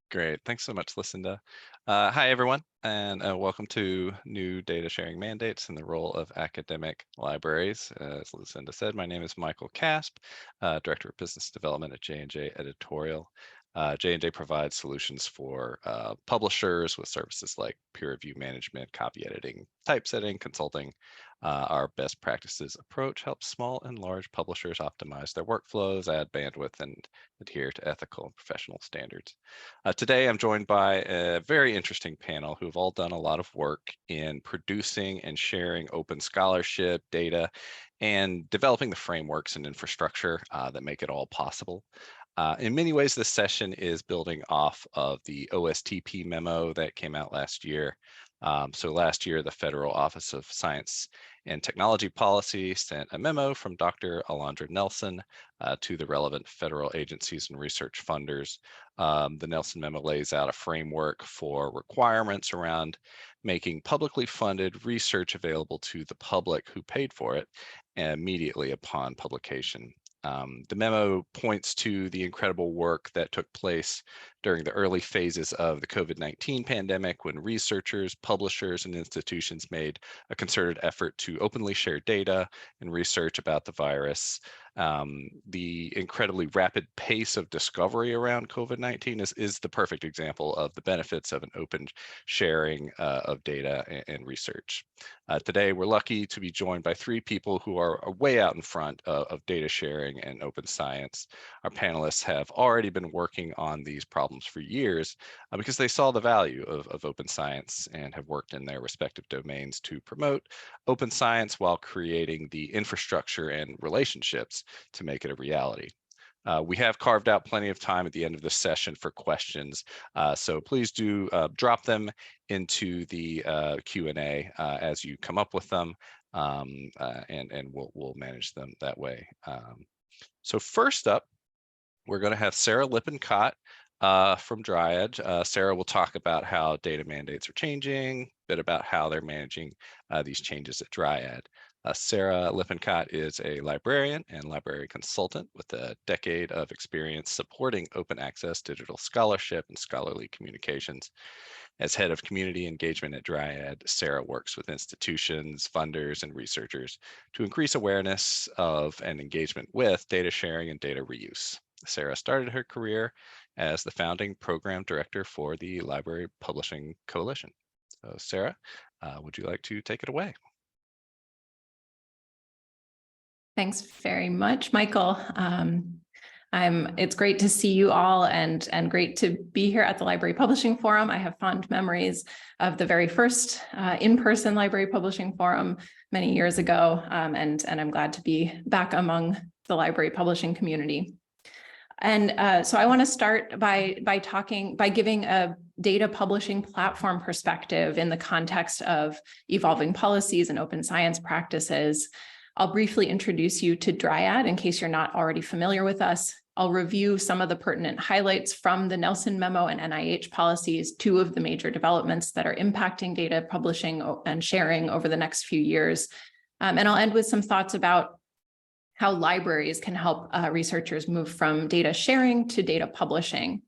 Great. Thanks so much, Lucinda. Hi, everyone, and welcome to new data sharing mandates in the role of academic libraries. As Lucinda said, my name is Michael Casp, Director of Business Development at J&J Editorial. J&J provides solutions for publishers with services like peer review management, copy editing, typesetting, consulting. Our best practices approach helps small and large publishers optimize their workflows, add bandwidth, and adhere to ethical and professional standards. Today, I'm joined by a very interesting panel who've all done a lot of work in producing and sharing open scholarship data and developing the frameworks and infrastructure that make it all possible. In many ways, this session is building off of the OSTP memo that came out last year. So last year, the Federal Office of Science and Technology Policy sent a memo from Dr. Alondra Nelson to the relevant federal agencies and research funders. The Nelson memo lays out a framework for requirements around making publicly funded research available to the public who paid for it immediately upon publication. The memo points to the incredible work that took place during the early phases of the COVID-19 pandemic when researchers, publishers, and institutions made a concerted effort to openly share data and research about the virus. The incredibly rapid pace of discovery around COVID-19 is the perfect example of the benefits of an open sharing of data and research. Today, we're lucky to be joined by three people who are way out in front of data sharing and open science. Our panelists have already been working on these problems for years because they saw the value of open science and have worked in their respective domains to promote open science while creating the infrastructure and relationships to make it a reality. We have carved out plenty of time at the end of this session for questions, so please do drop them into the Q&A as you come up with them, and we'll manage them that way. So first up, we're going to have Sarah Lippincott from Dryad. Sarah will talk about how data mandates are changing, a bit about how they're managing these changes at Dryad. Sarah Lippincott is a librarian and library consultant with a decade of experience supporting open access digital scholarship and scholarly communications. As head of community engagement at Dryad, Sarah works with institutions, funders, and researchers to increase awareness of and engagement with data sharing and data reuse. Sarah started her career as the founding program director for the Library Publishing Coalition. So Sarah, would you like to take it away? Thanks very much, Michael. It's great to see you all and great to be here at the Library Publishing Forum. I have fond memories of the very first in-person Library Publishing Forum many years ago, and I'm glad to be back among the library publishing community. And so I want to start by giving a data publishing platform perspective in the context of evolving policies and open science practices. I'll briefly introduce you to Dryad in case you're not already familiar with us. I'll review some of the pertinent highlights from the Nelson memo and NIH policies, two of the major developments that are impacting data publishing and sharing over the next few years. And I'll end with some thoughts about how libraries can help researchers move from data sharing to data publishing.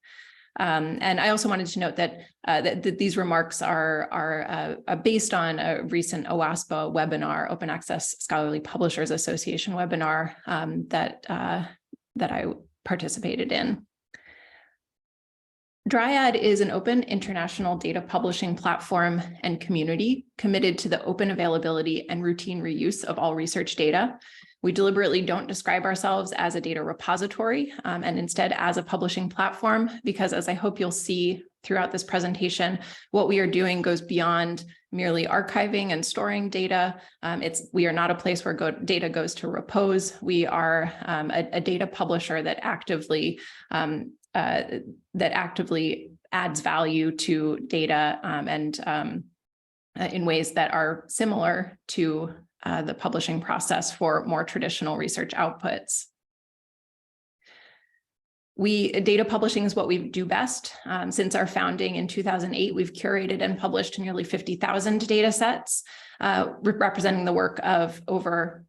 And I also wanted to note that, that these remarks are based on a recent OASPA webinar, Open Access Scholarly Publishers Association webinar that I participated in. Dryad is an open international data publishing platform and community committed to the open availability and routine reuse of all research data. We deliberately don't describe ourselves as a data repository and instead as a publishing platform, because as I hope you'll see throughout this presentation, what we are doing goes beyond merely archiving and storing data. We are not a place where data goes to repose. We are a data publisher that actively adds value to data and in ways that are similar to the publishing process for more traditional research outputs. Data publishing is what we do best. Since our founding in 2008, we've curated and published nearly 50,000 data sets, representing the work of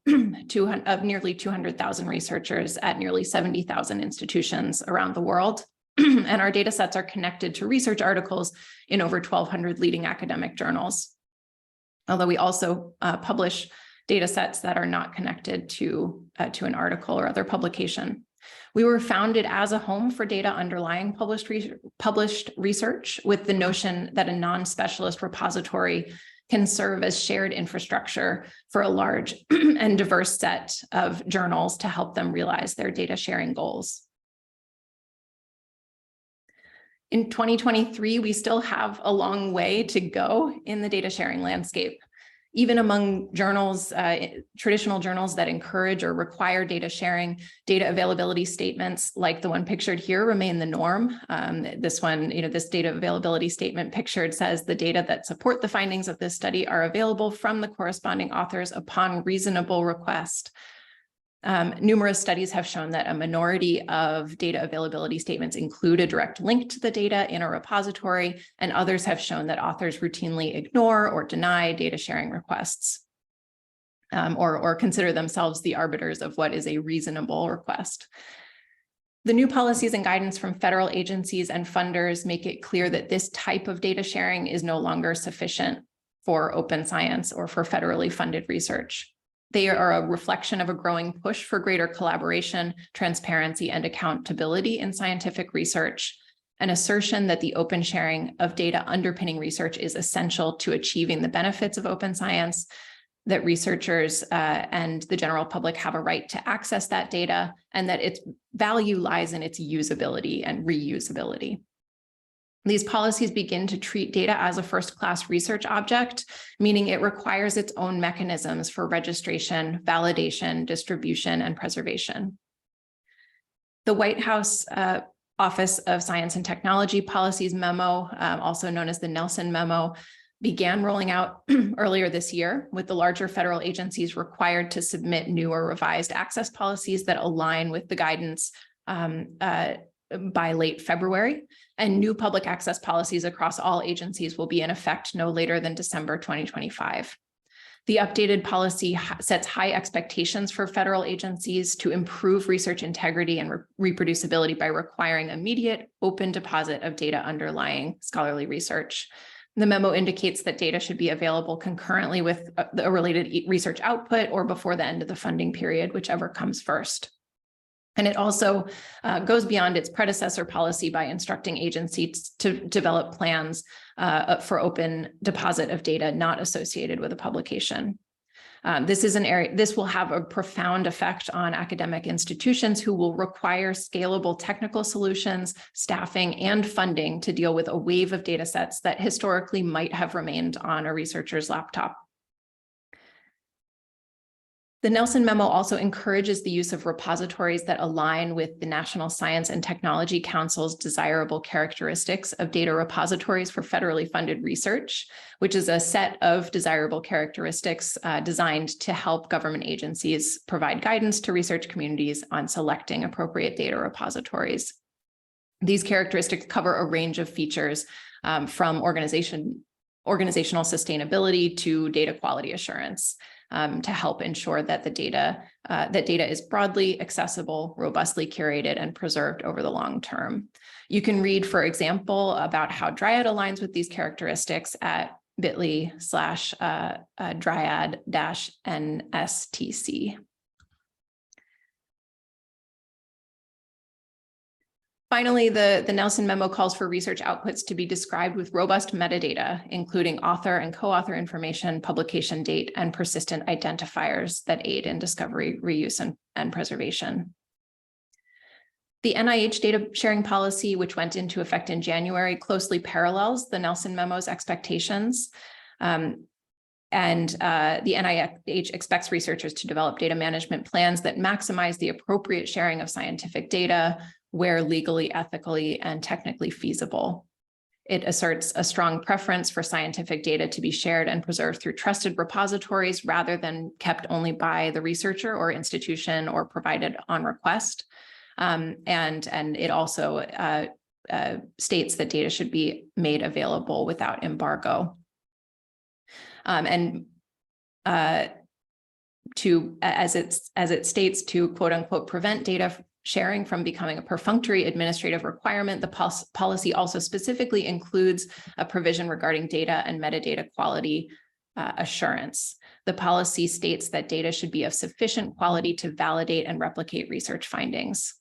nearly 200,000 researchers at nearly 70,000 institutions around the world. and our data sets are connected to research articles in over 1,200 leading academic journals. Although we also publish data sets that are not connected to an article or other publication. We were founded as a home for data underlying published research, with the notion that a non-specialist repository can serve as shared infrastructure for a large and diverse set of journals to help them realize their data sharing goals. In 2023, we still have a long way to go in the data sharing landscape. Even among journals, traditional journals that encourage or require data sharing, data availability statements like the one pictured here remain the norm. This one, this data availability statement pictured says the data that support the findings of this study are available from the corresponding authors upon reasonable request. Numerous studies have shown that a minority of data availability statements include a direct link to the data in a repository, and others have shown that authors routinely ignore or deny data sharing requests, or consider themselves the arbiters of what is a reasonable request. The new policies and guidance from federal agencies and funders make it clear that this type of data sharing is no longer sufficient for open science or for federally funded research. They are a reflection of a growing push for greater collaboration, transparency, and accountability in scientific research, an assertion that the open sharing of data underpinning research is essential to achieving the benefits of open science, that researchers and the general public have a right to access that data, and that its value lies in its usability and reusability. These policies begin to treat data as a first-class research object, meaning it requires its own mechanisms for registration, validation, distribution, and preservation. The White House Office of Science and Technology Policies Memo, also known as the Nelson Memo, began rolling out earlier this year, with the larger federal agencies required to submit new or revised access policies that align with the guidance by late February, and new public access policies across all agencies will be in effect no later than December 2025. The updated policy sets high expectations for federal agencies to improve research integrity and reproducibility by requiring immediate open deposit of data underlying scholarly research. The memo indicates that data should be available concurrently with a related research output or before the end of the funding period, whichever comes first. And it also goes beyond its predecessor policy by instructing agencies to develop plans for open deposit of data not associated with a publication. This is an area, this will have a profound effect on academic institutions who will require scalable technical solutions, staffing, and funding to deal with a wave of data sets that historically might have remained on a researcher's laptop. The Nelson Memo also encourages the use of repositories that align with the National Science and Technology Council's desirable characteristics of data repositories for federally funded research, which is a set of desirable characteristics designed to help government agencies provide guidance to research communities on selecting appropriate data repositories. These characteristics cover a range of features from organizational sustainability to data quality assurance. To help ensure that the data is broadly accessible, robustly curated, and preserved over the long term. You can read, for example, about how Dryad aligns with these characteristics at bit.ly/Dryad-NSTC. Finally, the Nelson Memo calls for research outputs to be described with robust metadata, including author and co-author information, publication date, and persistent identifiers that aid in discovery, reuse, and preservation. The NIH data sharing policy, which went into effect in January, closely parallels the Nelson Memo's expectations. The NIH expects researchers to develop data management plans that maximize the appropriate sharing of scientific data where legally, ethically, and technically feasible. It asserts a strong preference for scientific data to be shared and preserved through trusted repositories rather than kept only by the researcher or institution or provided on request. And it also states that data should be made available without embargo. As it states, to quote unquote prevent data sharing from becoming a perfunctory administrative requirement, the policy also specifically includes a provision regarding data and metadata quality assurance. The policy states that data should be of sufficient quality to validate and replicate research findings.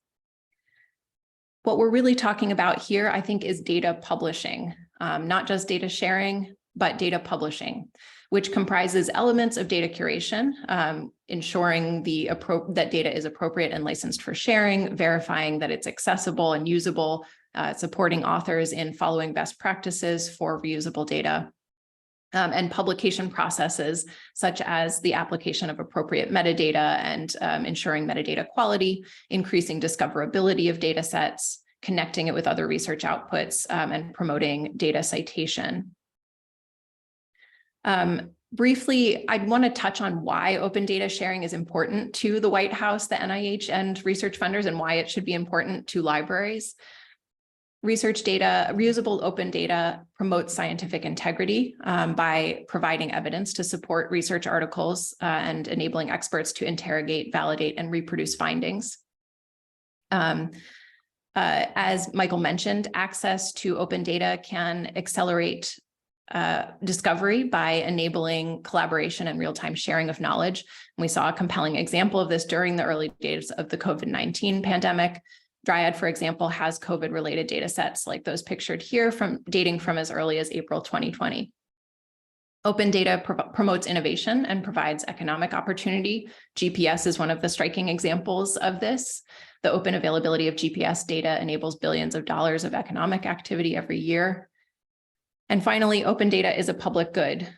What we're really talking about here, I think, is data publishing, not just data sharing, but data publishing, which comprises elements of data curation, ensuring that data is appropriate and licensed for sharing, verifying that it's accessible and usable, supporting authors in following best practices for reusable data, and publication processes such as the application of appropriate metadata and ensuring metadata quality, increasing discoverability of data sets, connecting it with other research outputs, and promoting data citation. Briefly, I'd want to touch on why open data sharing is important to the White House, the NIH, and research funders, and why it should be important to libraries. Research data, reusable open data promotes scientific integrity by providing evidence to support research articles and enabling experts to interrogate, validate, and reproduce findings. As Michael mentioned, access to open data can accelerate discovery by enabling collaboration and real-time sharing of knowledge. And we saw a compelling example of this during the early days of the COVID-19 pandemic. Dryad, for example, has COVID-related data sets like those pictured here dating from as early as April 2020. Open data promotes innovation and provides economic opportunity. GPS is one of the striking examples of this. The open availability of GPS data enables billions of dollars of economic activity every year. And finally, open data is a public good.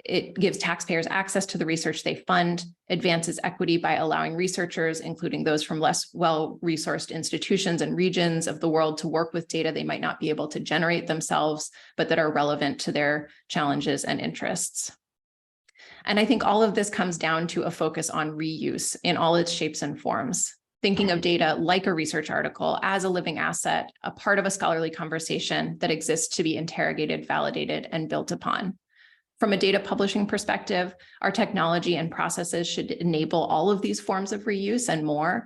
It gives taxpayers access to the research they fund, advances equity by allowing researchers, including those from less well-resourced institutions and regions of the world, to work with data they might not be able to generate themselves, but that are relevant to their challenges and interests. And I think all of this comes down to a focus on reuse in all its shapes and forms. Thinking of data like a research article as a living asset, a part of a scholarly conversation that exists to be interrogated, validated, and built upon. From a data publishing perspective, our technology and processes should enable all of these forms of reuse and more.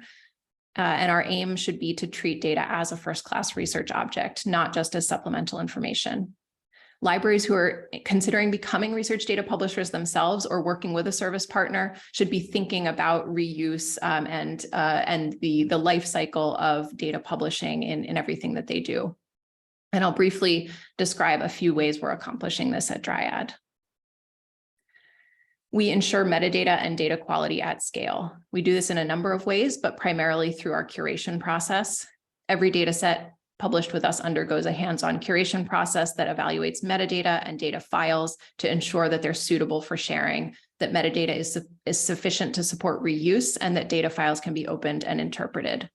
And our aim should be to treat data as a first-class research object, not just as supplemental information. Libraries who are considering becoming research data publishers themselves or working with a service partner should be thinking about reuse and the life cycle of data publishing in everything that they do. And I'll briefly describe a few ways we're accomplishing this at Dryad. We ensure metadata and data quality at scale. We do this in a number of ways, but primarily through our curation process. Every data set published with us undergoes a hands-on curation process that evaluates metadata and data files to ensure that they're suitable for sharing, that metadata is sufficient to support reuse, and that data files can be opened and interpreted.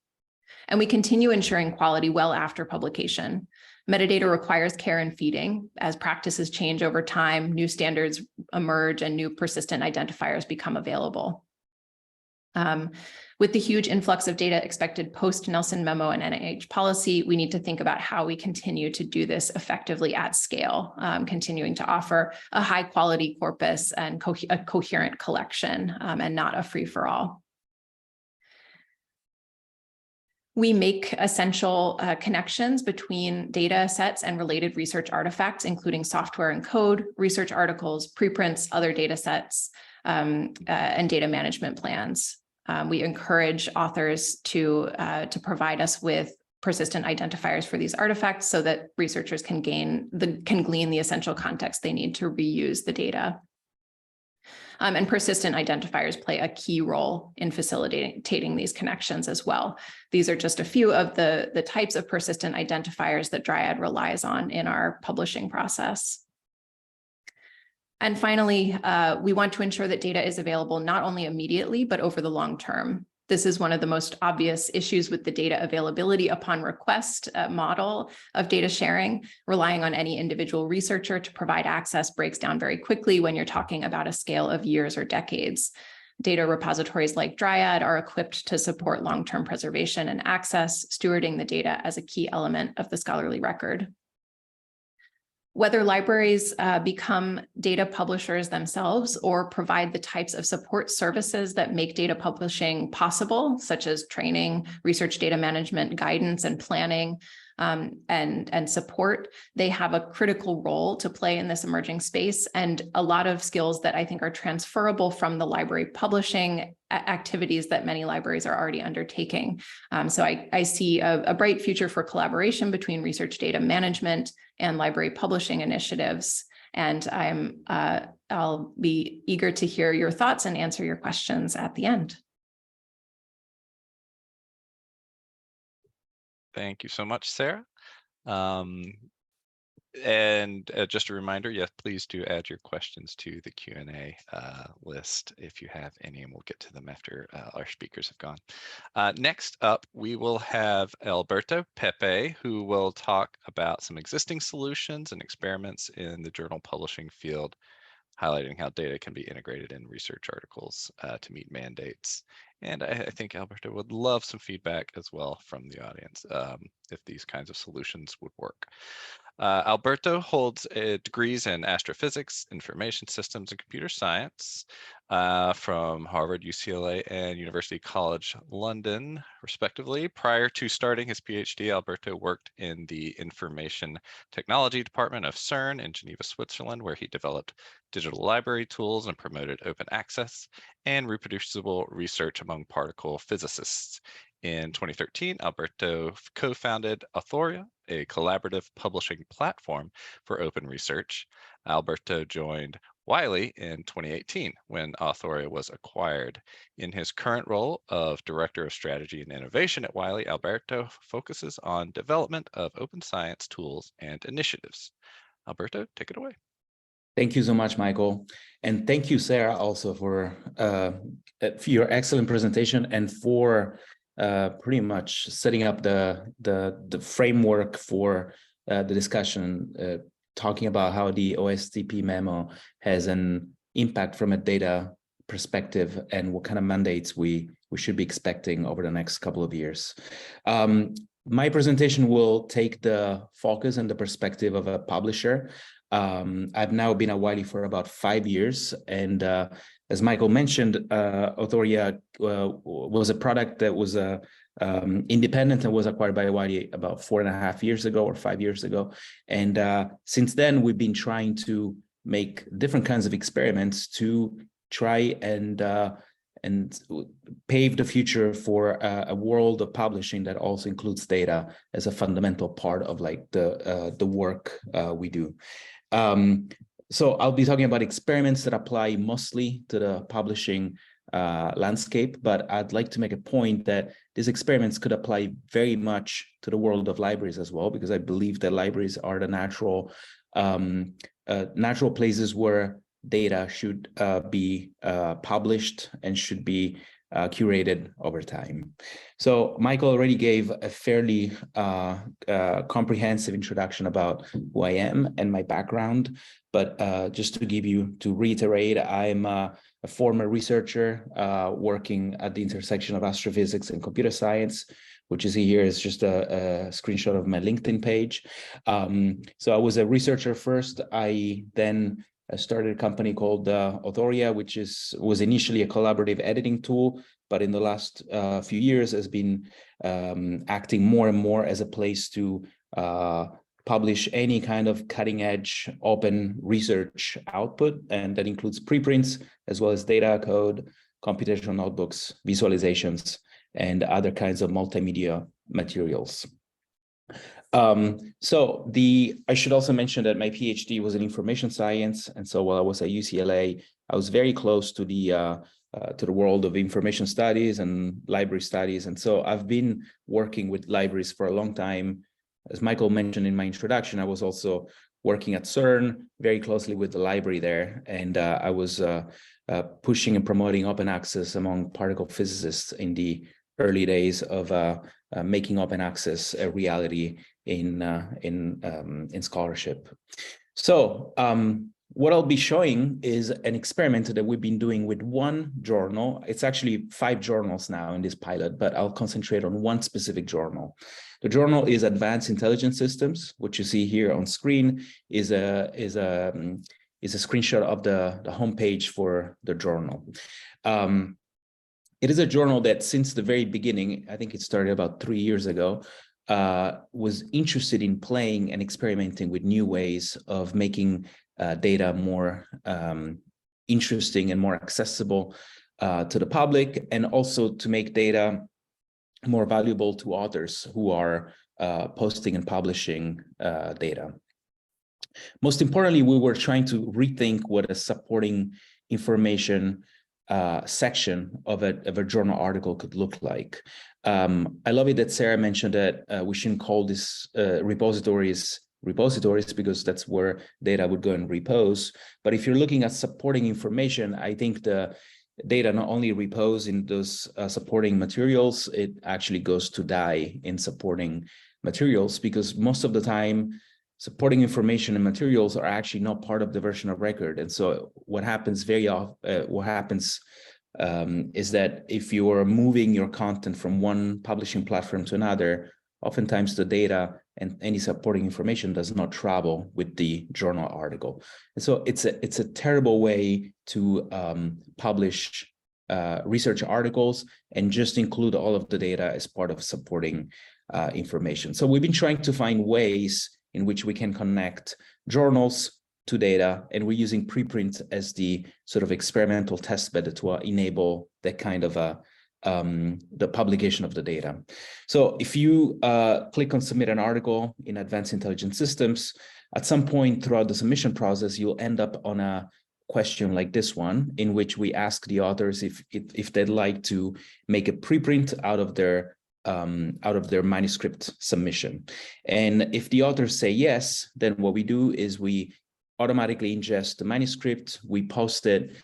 And we continue ensuring quality well after publication. Metadata requires care and feeding. As practices change over time, new standards emerge and new persistent identifiers become available. With the huge influx of data expected post-Nelson memo and NIH policy, we need to think about how we continue to do this effectively at scale, continuing to offer a high quality corpus and a coherent collection and not a free-for-all. We make essential connections between data sets and related research artifacts, including software and code, research articles, preprints, other data sets, and data management plans. We encourage authors to provide us with persistent identifiers for these artifacts so that researchers can glean the essential context they need to reuse the data. And persistent identifiers play a key role in facilitating these connections as well. These are just a few of the types of persistent identifiers that Dryad relies on in our publishing process. And finally, we want to ensure that data is available not only immediately, but over the long term. This is one of the most obvious issues with the data availability upon request model of data sharing. Relying on any individual researcher to provide access breaks down very quickly when you're talking about a scale of years or decades. Data repositories like Dryad are equipped to support long-term preservation and access, stewarding the data as a key element of the scholarly record. Whether libraries become data publishers themselves or provide the types of support services that make data publishing possible, such as training, research data management, guidance, and planning, and support, they have a critical role to play in this emerging space, and a lot of skills that I think are transferable from the library publishing activities that many libraries are already undertaking. So I see a bright future for collaboration between research data management and library publishing initiatives. And I'll be eager to hear your thoughts and answer your questions at the end. Thank you so much, Sarah. And just a reminder, yes, please do add your questions to the Q&A list if you have any, and we'll get to them after our speakers have gone. Next up, we will have Alberto Pepe, who will talk about some existing solutions and experiments in the journal publishing field, highlighting how data can be integrated in research articles to meet mandates. And I think Alberto would love some feedback as well from the audience if these kinds of solutions would work. Alberto holds degrees in astrophysics, information systems, and computer science from Harvard, UCLA, and University College London, respectively. Prior to starting his PhD, Alberto worked in the Information Technology Department of CERN in Geneva, Switzerland, where he developed digital library tools and promoted open access and reproducible research among particle physicists. In 2013, Alberto co-founded Authoria, a collaborative publishing platform for open research. Alberto joined Wiley in 2018 when Authoria was acquired. In his current role of Director of Strategy and Innovation at Wiley, Alberto focuses on development of open science tools and initiatives. Alberto, take it away. Thank you so much, Michael. And thank you, Sarah, also for your excellent presentation and for pretty much setting up the framework for the discussion, talking about how the OSTP memo has an impact from a data perspective and what kind of mandates we should be expecting over the next couple of years. My presentation will take the focus and the perspective of a publisher. I've now been at Wiley for about 5 years, and as Michael mentioned, Authoria was a product that was independent and was acquired by Wiley about 4.5 years ago or 5 years ago. And since then, we've been trying to make different kinds of experiments to try and pave the future for a world of publishing that also includes data as a fundamental part of like the work we do. So I'll be talking about experiments that apply mostly to the publishing landscape, but I'd like to make a point that these experiments could apply very much to the world of libraries as well, because I believe that libraries are the natural places where data should be published and should be curated over time. So Michael already gave a fairly comprehensive introduction about who I am and my background, but just to reiterate, I'm a former researcher working at the intersection of astrophysics and computer science, which is here is just a screenshot of my LinkedIn page. So I was a researcher first. I then started a company called Authoria, which was initially a collaborative editing tool, but in the last few years has been acting more and more as a place to publish any kind of cutting edge open research output. And that includes preprints, as well as data, code, computational notebooks, visualizations, and other kinds of multimedia materials. I should also mention that my PhD was in information science. And so while I was at UCLA, I was very close to the world of information studies and library studies. And so I've been working with libraries for a long time. As Michael mentioned in my introduction, I was also working at CERN very closely with the library there. And I was pushing and promoting open access among particle physicists in the early days of making open access a reality in scholarship. So what I'll be showing is an experiment that we've been doing with one journal. It's actually 5 journals now in this pilot, but I'll concentrate on one specific journal. The journal is Advanced Intelligence Systems. What you see here on screen is a screenshot of the homepage for the journal. It is a journal that since the very beginning, I think it started about 3 years ago, was interested in playing and experimenting with new ways of making data more interesting and more accessible to the public, and also to make data more valuable to authors who are posting and publishing data. Most importantly, we were trying to rethink what a supporting information section of a journal article could look like. I love it that Sarah mentioned that we shouldn't call this repositories because that's where data would go and repose. But if you're looking at supporting information, I think the data not only repose in those supporting materials, it actually goes to die in supporting materials, because most of the time supporting information and materials are actually not part of the version of record. And so what happens very often, is that if you are moving your content from one publishing platform to another, oftentimes the data and any supporting information does not travel with the journal article. And so it's a terrible way to publish research articles and just include all of the data as part of supporting information. So we've been trying to find ways in which we can connect journals to data, and we're using preprint as the sort of experimental test bed to enable that kind of the publication of the data. So if you click on submit an article in Advanced Intelligence Systems, at some point throughout the submission process, you'll end up on a question like this one, in which we ask the authors if they'd like to make a preprint out of their manuscript submission. And if the authors say yes, then what we do is we automatically ingest the manuscript, we post it,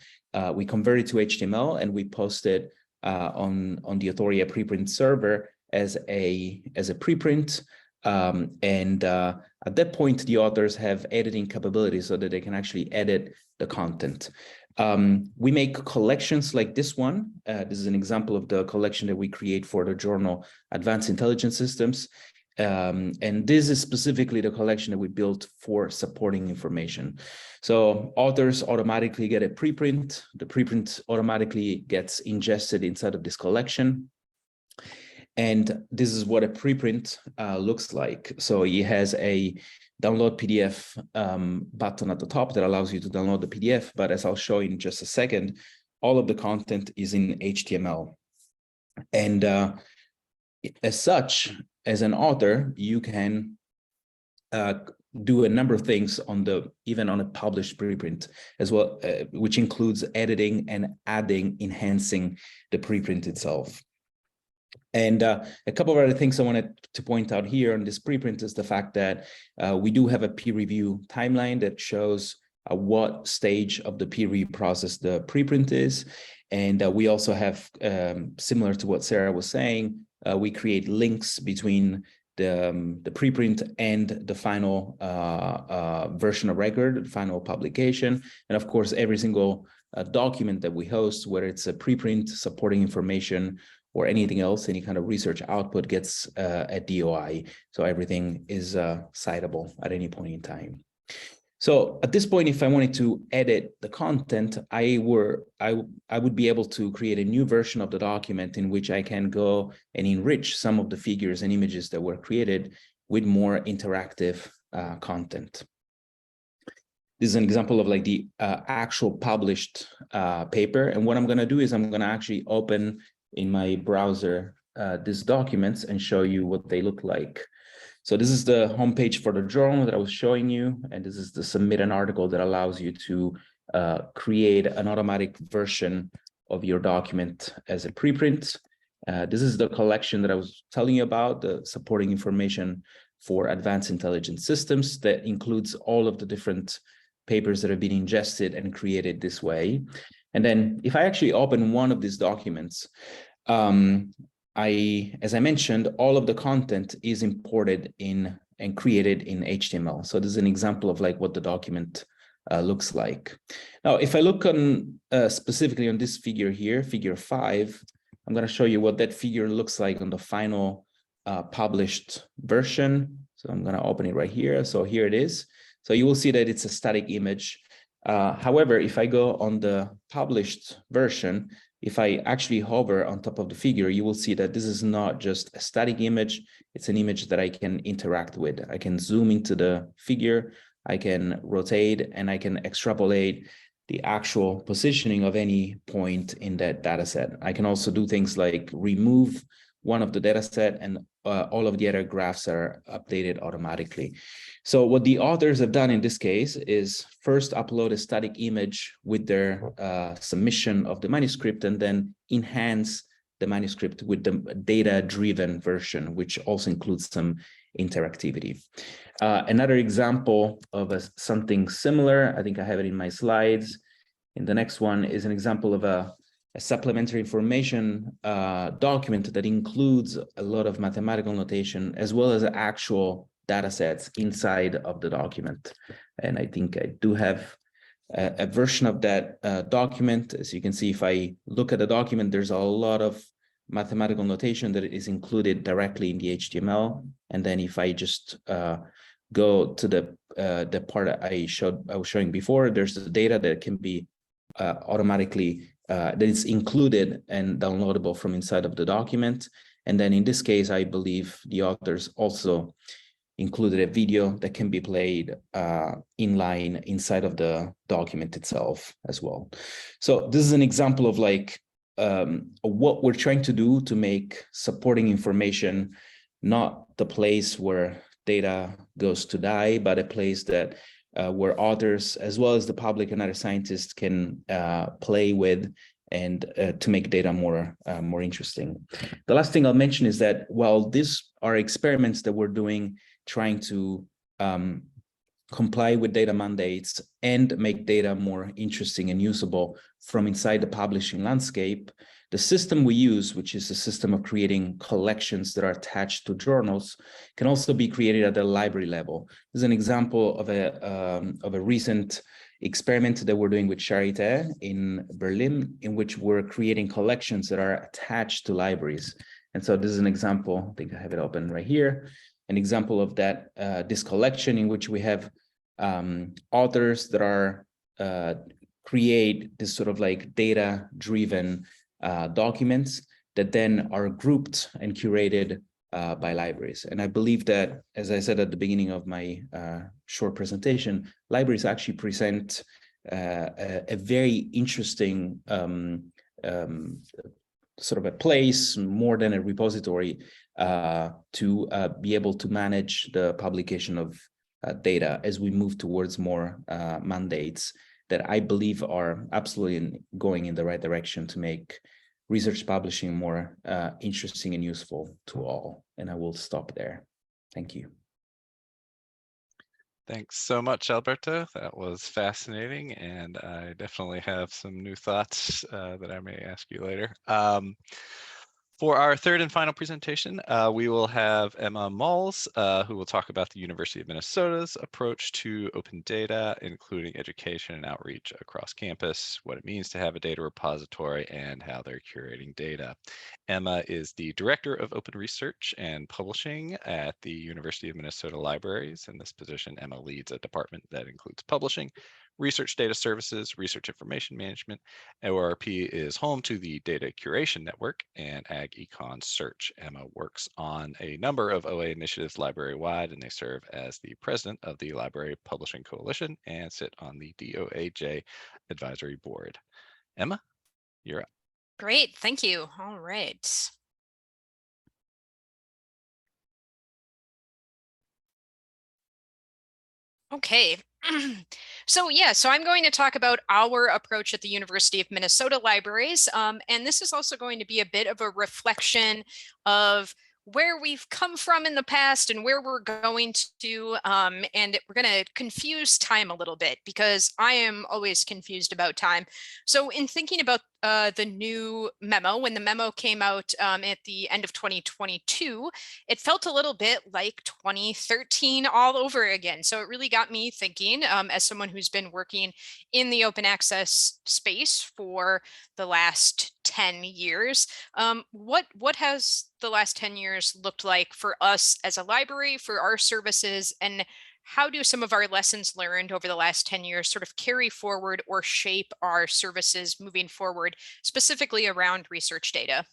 we convert it to HTML, and we post it on the Autoria preprint server as a preprint. At that point, the authors have editing capabilities so that they can actually edit the content. We make collections like this one. This is an example of the collection that we create for the journal Advanced Intelligence Systems. And this is specifically the collection that we built for supporting information. So authors automatically get a preprint. The preprint automatically gets ingested inside of this collection. And this is what a preprint looks like. So it has a download PDF button at the top that allows you to download the PDF. But as I'll show in just a second, all of the content is in HTML. And as such, as an author, you can do a number of things even on a published preprint as well, which includes editing and adding, enhancing the preprint itself. And a couple of other things I wanted to point out here on this preprint is the fact that we do have a peer review timeline that shows what stage of the peer review process the preprint is. And we also have, similar to what Sarah was saying, we create links between the preprint and the final version of record, the final publication. And of course, every single document that we host, whether it's a preprint, supporting information, or anything else, any kind of research output gets a DOI. So everything is citable at any point in time. So at this point, if I wanted to edit the content, I would be able to create a new version of the document in which I can go and enrich some of the figures and images that were created with more interactive content. This is an example of like the actual published paper. And what I'm going to do is I'm going to actually open in my browser these documents and show you what they look like. So this is the homepage for the journal that I was showing you, and this is the submit an article that allows you to create an automatic version of your document as a preprint. This is the collection that I was telling you about, the supporting information for Advanced Intelligence Systems, that includes all of the different papers that have been ingested and created this way. And then if I actually open one of these documents, as I mentioned, all of the content is imported in and created in HTML. So this is an example of like what the document looks like. Now, if I look on specifically on this figure here, figure 5, I'm going to show you what that figure looks like on the final published version. So I'm going to open it right here. So here it is. So you will see that it's a static image. However, if I go on the published version, if I actually hover on top of the figure, you will see that this is not just a static image. It's an image that I can interact with. I can zoom into the figure, I can rotate, and I can extrapolate the actual positioning of any point in that data set. I can also do things like remove one of the data set, and all of the other graphs are updated automatically. So what the authors have done in this case is first upload a static image with their submission of the manuscript, and then enhance the manuscript with the data-driven version, which also includes some interactivity. Another example of something similar, I think I have it in my slides. In the next one is an example of a supplementary information document that includes a lot of mathematical notation as well as actual data sets inside of the document. And I think I do have a version of that document. As you can see, if I look at the document, there's a lot of mathematical notation that is included directly in the HTML. And then if I just go to the part I was showing before, there's the data that can be automatically that is included and downloadable from inside of the document. And then in this case, I believe the authors also included a video that can be played inline inside of the document itself as well. So this is an example of like what we're trying to do to make supporting information not the place where data goes to die, but a place that where authors, as well as the public and other scientists, can play with and to make data more interesting. The last thing I'll mention is that while these are experiments that we're doing, trying to comply with data mandates and make data more interesting and usable from inside the publishing landscape, the system we use, which is a system of creating collections that are attached to journals, can also be created at the library level. This is an example of a recent experiment that we're doing with Charité in Berlin, in which we're creating collections that are attached to libraries. And so this is an example, I think I have it open right here, an example of that, this collection in which we have authors that are create this sort of like data-driven documents that then are grouped and curated by libraries. And I believe that, as I said at the beginning of my short presentation, libraries actually present a very interesting sort of a place, more than a repository, to be able to manage the publication of data as we move towards more mandates that I believe are absolutely going in the right direction to make research publishing more interesting and useful to all. And I will stop there. Thank you. Thanks so much, Alberto. That was fascinating, and I definitely have some new thoughts that I may ask you later. For our third and final presentation, we will have Emma Molls, who will talk about the University of Minnesota's approach to open data, including education and outreach across campus, what it means to have a data repository, and how they're curating data. Emma is the Director of Open Research and Publishing at the University of Minnesota Libraries. In this position, Emma leads a department that includes publishing, research data services, research information management. ORP is home to the Data Curation Network and Ag Econ Search. Emma works on a number of OA initiatives library-wide, and they serve as the president of the Library Publishing Coalition and sit on the DOAJ Advisory Board. Emma, you're up. Great, thank you. All right. Okay, so I'm going to talk about our approach at the University of Minnesota Libraries. And this is also going to be a bit of a reflection of where we've come from in the past and where we're going to, and we're going to confuse time a little bit because I am always confused about time. So in thinking about the new memo, when the memo came out at the end of 2022, it felt a little bit like 2013 all over again. So it really got me thinking, as someone who's been working in the open access space for the last 10 years, what has the last 10 years looked like for us as a library, for our services, and how do some of our lessons learned over the last 10 years sort of carry forward or shape our services moving forward, specifically around research data?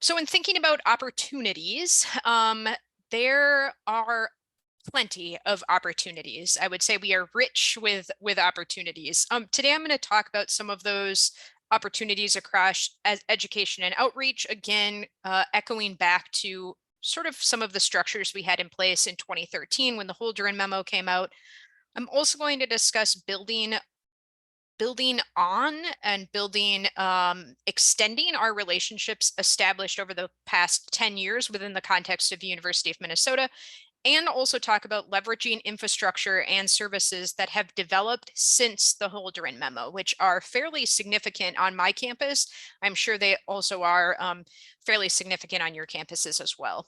So in thinking about opportunities, there are plenty of opportunities. I would say we are rich with opportunities. Today, I'm going to talk about some of those opportunities across education and outreach, again, echoing back to sort of some of the structures we had in place in 2013 when the Holdren memo came out. I'm also going to discuss building on and extending our relationships established over the past 10 years within the context of the University of Minnesota, and also talk about leveraging infrastructure and services that have developed since the Holdren memo, which are fairly significant on my campus. I'm sure they also are fairly significant on your campuses as well.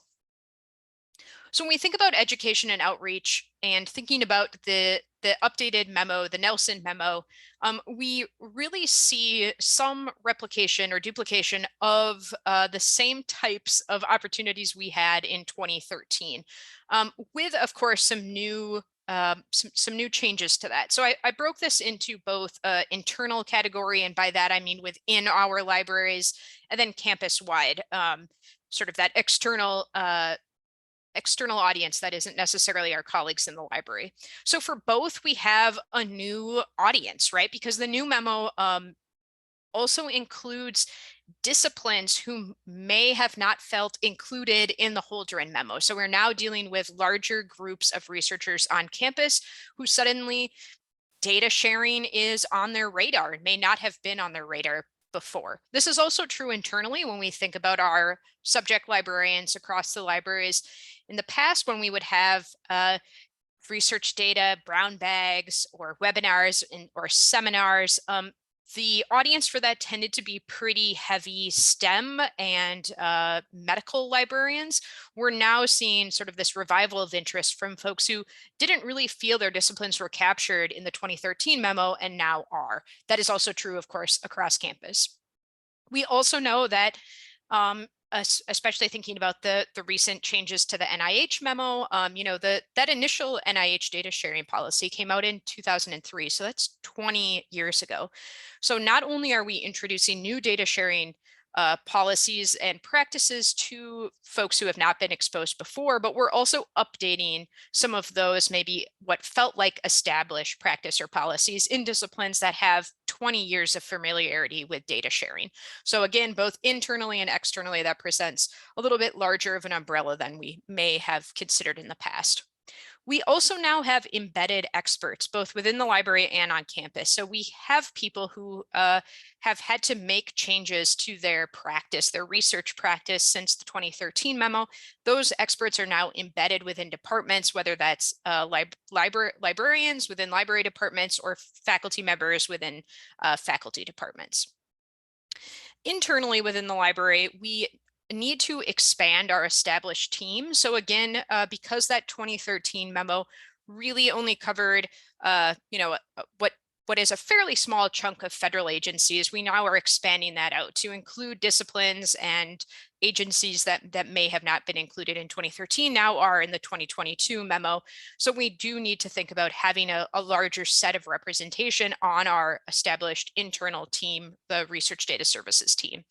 So when we think about education and outreach and thinking about the updated memo, the Nelson memo, we really see some replication or duplication of the same types of opportunities we had in 2013, with, of course, some new changes to that. So I broke this into both internal category, and by that I mean within our libraries, and then campus-wide, sort of that external audience that isn't necessarily our colleagues in the library. So for both, we have a new audience, right? Because the new memo also includes disciplines who may have not felt included in the Holdren memo. So we're now dealing with larger groups of researchers on campus who suddenly data sharing is on their radar and may not have been on their radar before. This is also true internally when we think about our subject librarians across the libraries. In the past, when we would have research data, brown bags, or webinars or seminars, the audience for that tended to be pretty heavy STEM and medical librarians. We're now seeing sort of this revival of interest from folks who didn't really feel their disciplines were captured in the 2013 memo and now are. That is also true, of course, across campus. We also know that especially thinking about the recent changes to the NIH memo, that initial NIH data sharing policy came out in 2003. So that's 20 years ago. So not only are we introducing new data sharing policies and practices to folks who have not been exposed before, but we're also updating some of those maybe what felt like established practice or policies in disciplines that have 20 years of familiarity with data sharing. So again, both internally and externally, that presents a little bit larger of an umbrella than we may have considered in the past. We also now have embedded experts, both within the library and on campus. So we have people who have had to make changes to their practice, their research practice since the 2013 memo. Those experts are now embedded within departments, whether that's librarians within library departments or faculty members within faculty departments. Internally within the library, we need to expand our established team. So again, because that 2013 memo really only covered, what is a fairly small chunk of federal agencies, we now are expanding that out to include disciplines and agencies that may have not been included in 2013 now are in the 2022 memo. So we do need to think about having a larger set of representation on our established internal team, the research data services team.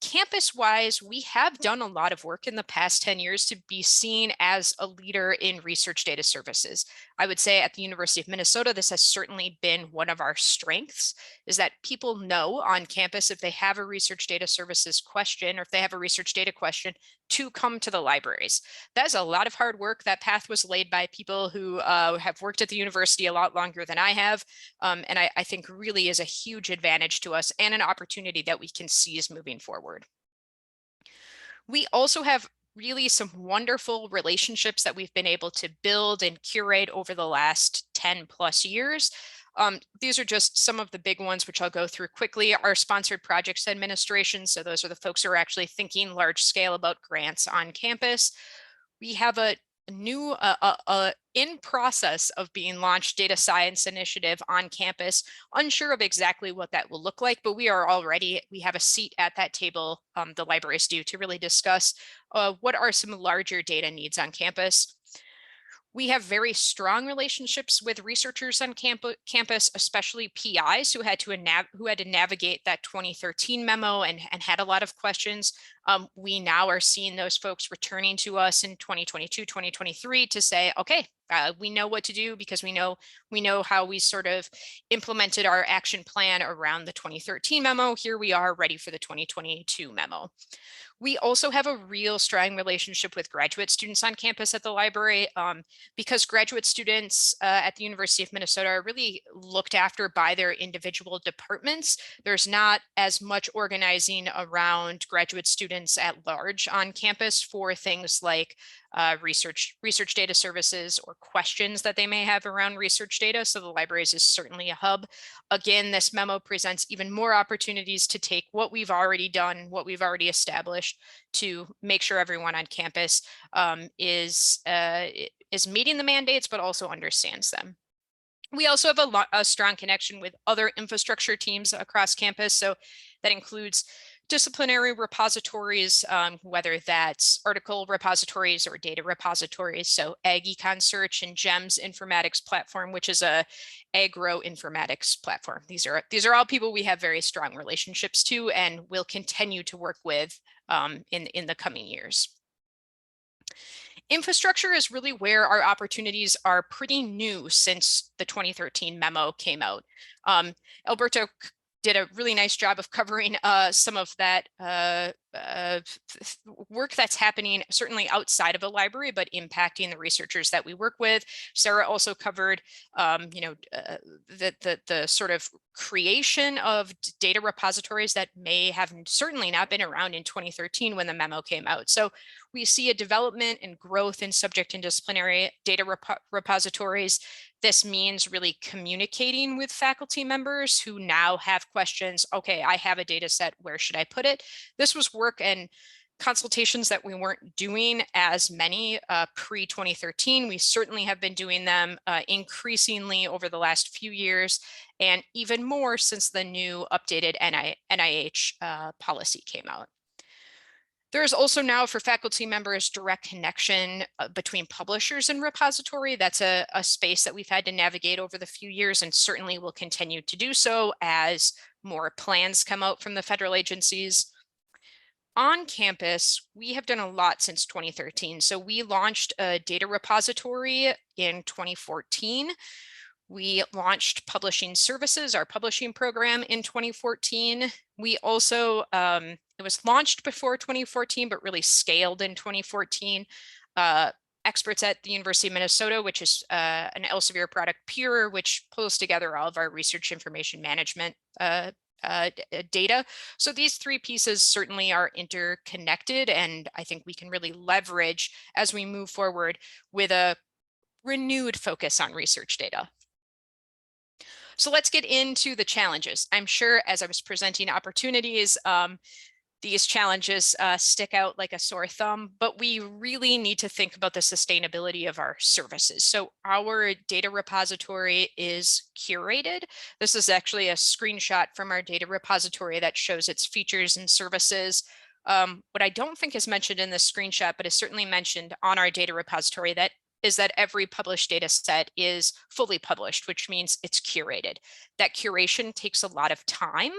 Campus-wise, we have done a lot of work in the past 10 years to be seen as a leader in research data services. I would say at the University of Minnesota, this has certainly been one of our strengths, is that people know on campus if they have a research data services question or if they have a research data question to come to the libraries. That's a lot of hard work. That path was laid by people who have worked at the university a lot longer than I have, and I think really is a huge advantage to us and an opportunity that we can seize moving forward. We also have really some wonderful relationships that we've been able to build and curate over the last 10 plus years. These are just some of the big ones, which I'll go through quickly. Our sponsored projects administration. So those are the folks who are actually thinking large scale about grants on campus. We have a new in process of being launched data science initiative on campus. Unsure of exactly what that will look like, but we have a seat at that table, the libraries do, to really discuss what are some larger data needs on campus. We have very strong relationships with researchers on campus, especially PIs who had to navigate that 2013 memo and had a lot of questions. We now are seeing those folks returning to us in 2022, 2023 to say, okay, we know what to do because we know how we sort of implemented our action plan around the 2013 memo. Here we are ready for the 2022 memo. We also have a real strong relationship with graduate students on campus at the library because graduate students at the University of Minnesota are really looked after by their individual departments. There's not as much organizing around graduate students at large on campus for things like research data services or questions that they may have around research data. So the libraries is certainly a hub. Again, this memo presents even more opportunities to take what we've already done, what we've already established, to make sure everyone on campus is meeting the mandates, but also understands them. We also have a strong connection with other infrastructure teams across campus. So that includes disciplinary repositories, whether that's article repositories or data repositories. So Ag Econ Search and GEMS Informatics Platform, which is a agro-informatics platform. These are all people we have very strong relationships to and will continue to work with in the coming years. Infrastructure is really where our opportunities are pretty new since the 2013 memo came out. Alberto did a really nice job of covering some of that work that's happening certainly outside of a library, but impacting the researchers that we work with. Sarah also covered, the sort of creation of data repositories that may have certainly not been around in 2013 when the memo came out. So we see a development and growth in subject and disciplinary data repositories. This means really communicating with faculty members who now have questions. Okay, I have a data set, where should I put it? This was work and consultations that we weren't doing as many pre-2013. We certainly have been doing them increasingly over the last few years, and even more since the new updated NIH policy came out. There's also now for faculty members direct connection between publishers and repository. That's a space that we've had to navigate over the few years and certainly will continue to do so as more plans come out from the federal agencies. On campus, we have done a lot since 2013. So we launched a data repository in 2014. We launched Publishing Services, our publishing program, in 2014. We also, it was launched before 2014, but really scaled in 2014. Experts at the University of Minnesota, which is an Elsevier product peer, which pulls together all of our research information management data. So these three pieces certainly are interconnected, and I think we can really leverage as we move forward with a renewed focus on research data. So let's get into the challenges. I'm sure as I was presenting opportunities, these challenges stick out like a sore thumb, but we really need to think about the sustainability of our services. So our data repository is curated. This is actually a screenshot from our data repository that shows its features and services. What I don't think is mentioned in this screenshot, but is certainly mentioned on our data repository, is that every published data set is fully published, which means it's curated. That curation takes a lot of time.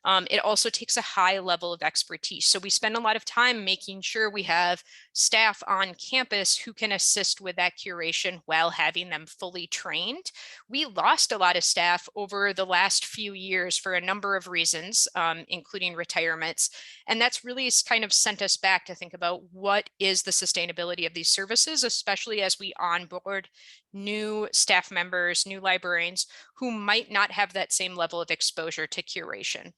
It also takes a high level of expertise. So we spend a lot of time making sure we have staff on campus who can assist with that curation while having them fully trained. We lost a lot of staff over the last few years for a number of reasons, including retirements. And that's really kind of sent us back to think about what is the sustainability of these services, especially as we onboard new staff members, new librarians who might not have that same level of exposure to curation.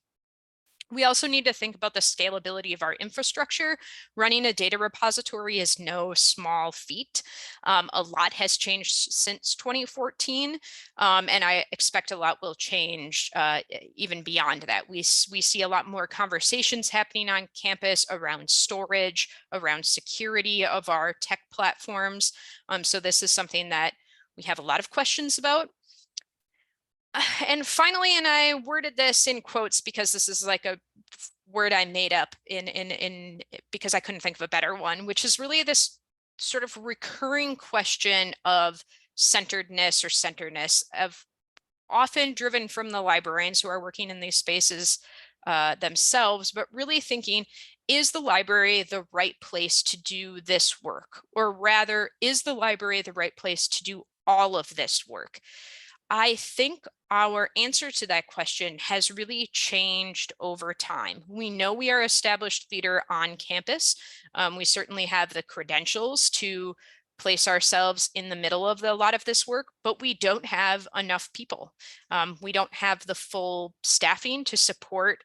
We also need to think about the scalability of our infrastructure. Running a data repository is no small feat. A lot has changed since 2014, and I expect a lot will change even beyond that. We see a lot more conversations happening on campus around storage, around security of our tech platforms. So this is something that we have a lot of questions about. And finally, and I worded this in quotes because this is like a word I made up because I couldn't think of a better one, which is really this sort of recurring question of centeredness or centeredness, of often driven from the librarians who are working in these spaces themselves, but really thinking, is the library the right place to do this work? Or rather, is the library the right place to do all of this work? I think our answer to that question has really changed over time. We know we are established leader on campus. We certainly have the credentials to place ourselves in the middle of a lot of this work, but we don't have enough people. We don't have the full staffing to support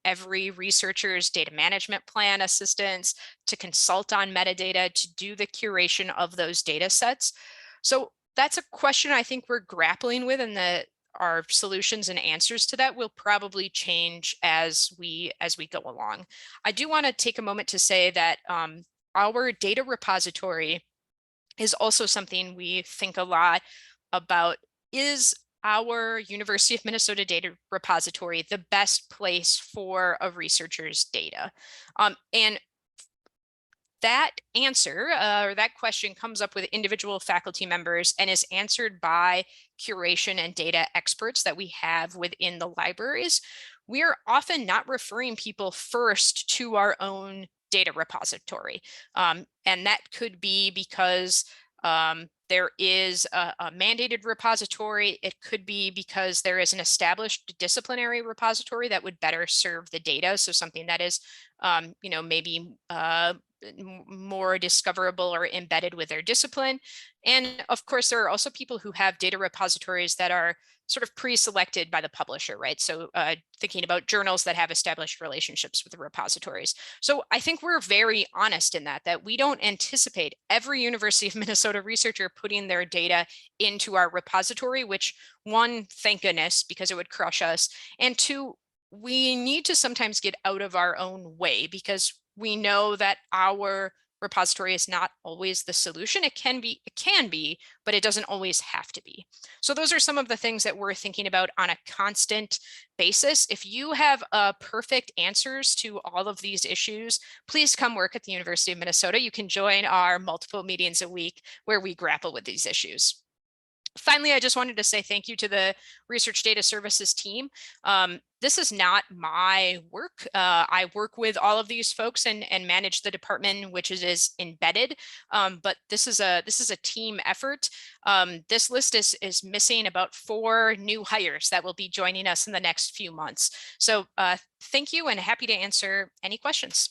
every researcher's data management plan assistance, to consult on metadata, to do the curation of those data sets. So that's a question I think we're grappling with, and our solutions and answers to that will probably change as we go along. I do want to take a moment to say that our data repository is also something we think a lot about. Is our University of Minnesota data repository the best place for a researcher's data? And that answer or that question comes up with individual faculty members and is answered by curation and data experts that we have within the libraries. We are often not referring people first to our own data repository. And that could be because there is a mandated repository. It could be because there is an established disciplinary repository that would better serve the data. So something that is, maybe more discoverable or embedded with their discipline. And of course, there are also people who have data repositories that are sort of pre-selected by the publisher, right? So thinking about journals that have established relationships with the repositories. So I think we're very honest in that we don't anticipate every University of Minnesota researcher putting their data into our repository, which, one, thank goodness, because it would crush us. And two, we need to sometimes get out of our own way, because we know that our repository is not always the solution. It can be, but it doesn't always have to be. So those are some of the things that we're thinking about on a constant basis. If you have perfect answers to all of these issues, please come work at the University of Minnesota. You can join our multiple meetings a week where we grapple with these issues. Finally, I just wanted to say thank you to the Research Data Services team. This is not my work. I work with all of these folks and manage the department, which is embedded. But this is a team effort. This list is missing about 4 new hires that will be joining us in the next few months. So thank you, and happy to answer any questions.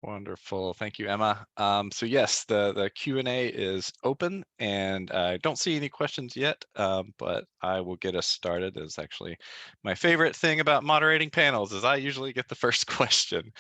Wonderful. Thank you, Emma. So yes, the Q&A is open, and I don't see any questions yet, but I will get us started. It's actually my favorite thing about moderating panels is I usually get the first question.